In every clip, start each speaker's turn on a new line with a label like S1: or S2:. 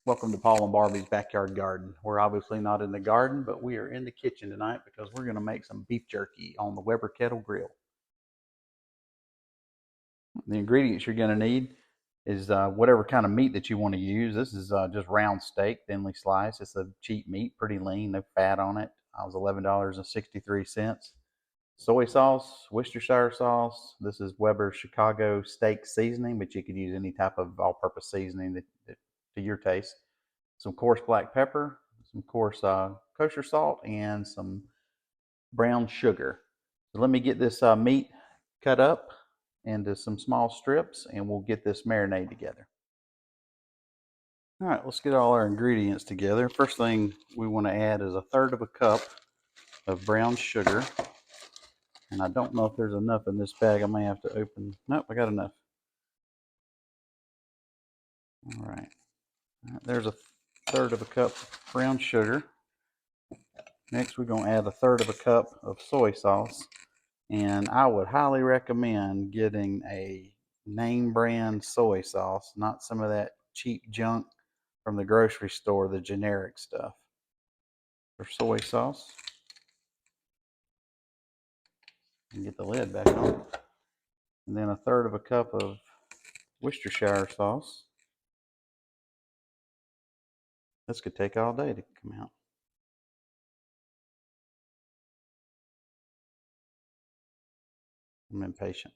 S1: Welcome to Paul and Barbie's Backyard Garden. We're obviously not in the garden, but we are in the kitchen tonight because we're going to make some beef jerky on the Weber Kettle Grill. The ingredients you're going to need is whatever kind of meat that you want to use. This is just round steak, thinly sliced. It's a cheap meat, pretty lean, no fat on it. It was $11.63. Soy sauce, Worcestershire sauce. This is Weber Chicago steak seasoning, but you could use any type of all-purpose seasoning that to your taste. Some coarse black pepper, some coarse kosher salt, and some brown sugar. So let me get this meat cut up into some small strips, and we'll get this marinade together. All right, let's get all our ingredients together. First thing we want to add is 1/3 of a cup of brown sugar. And I don't know if there's enough in this bag. I may have to open. Nope, I got enough. All right. There's 1/3 of a cup brown sugar. Next, we're going to add 1/3 of a cup of soy sauce. And I would highly recommend getting a name brand soy sauce, not some of that cheap junk from the grocery store, the generic stuff. For soy sauce. And get the lid back on. And then 1/3 of a cup of Worcestershire sauce. This could take all day to come out. I'm impatient.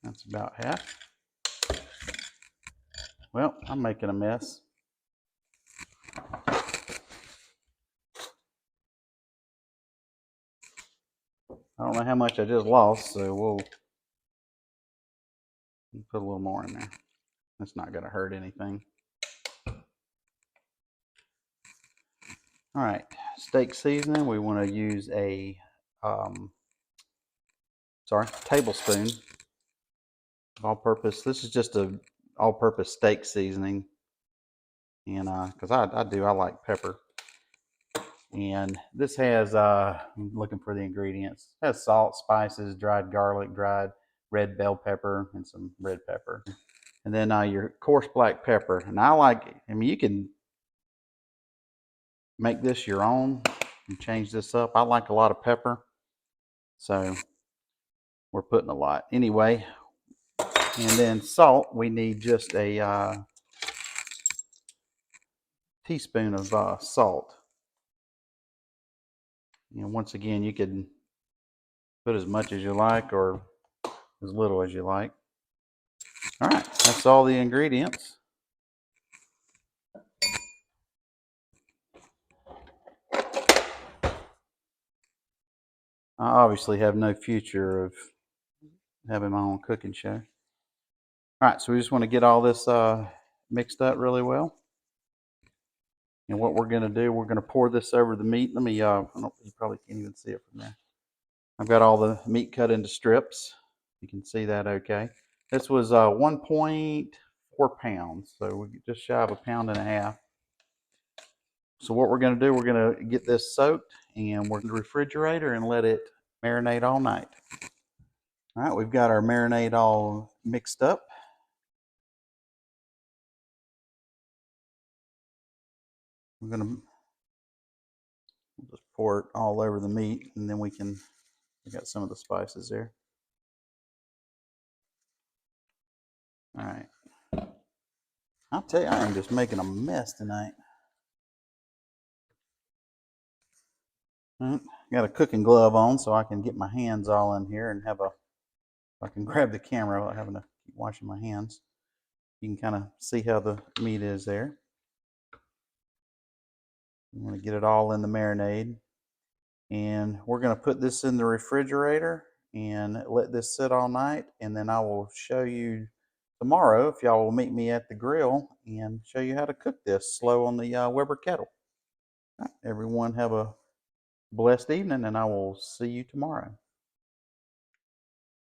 S1: That's about half. Well, I'm making a mess. I don't know how much I just lost, so we'll put a little more in there. That's not going to hurt anything. All right, steak seasoning. We want to use a tablespoon of all-purpose. This is just a all-purpose steak seasoning, and because I like pepper. And this has I'm looking for the ingredients. It has salt, spices, dried garlic, dried red bell pepper, and some red pepper. And then your coarse black pepper. And I mean, you can make this your own and change this up. I like a lot of pepper, so we're putting a lot. Anyway, and then salt, we need just a teaspoon of salt. Once again, you could put as much as you like or as little as you like. All right, that's all the ingredients. I obviously have no future of having my own cooking show. All right, so we just want to get all this mixed up really well. And what we're going to do, we're going to pour this over the meat. Let me, you probably can't even see it from there. I've got all the meat cut into strips. You can see that okay. This was 1.4 pounds, so we're just shy of 1.5 pounds. So what we're going to do, we're going to get this soaked and we're in the refrigerator and let it marinate all night. All right, we've got our marinade all mixed up. We're going to just pour it all over the meat, and then we got some of the spices there. All right. I'll tell you, I am just making a mess tonight. Got a cooking glove on so I can get my hands all in here and I can grab the camera without having to keep washing my hands. You can kind of see how the meat is there. I'm going to get it all in the marinade. And we're going to put this in the refrigerator and let this sit all night. And then I will show you tomorrow, if y'all will meet me at the grill, and show you how to cook this slow on the Weber kettle. Right, everyone have a blessed evening, and I will see you tomorrow.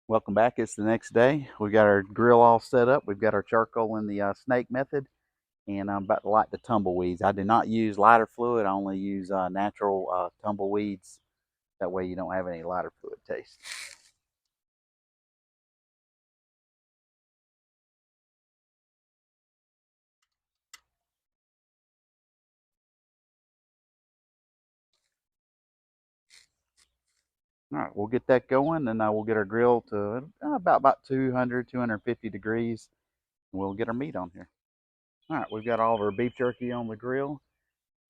S1: Welcome back. It's the next day. We've got our grill all set up. We've got our charcoal in the snake method, and I'm about to light the tumbleweeds. I do not use lighter fluid. I only use natural tumbleweeds. That way you don't have any lighter fluid taste. All right, we'll get that going, and we'll get our grill to about 200, 250 degrees. And we'll get our meat on here. All right, we've got all of our beef jerky on the grill.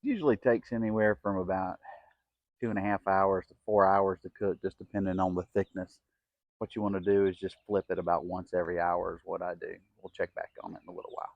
S1: Usually takes anywhere from about 2.5 hours to 4 hours to cook, just depending on the thickness. What you want to do is just flip it about once every hour is what I do. We'll check back on it in a little while.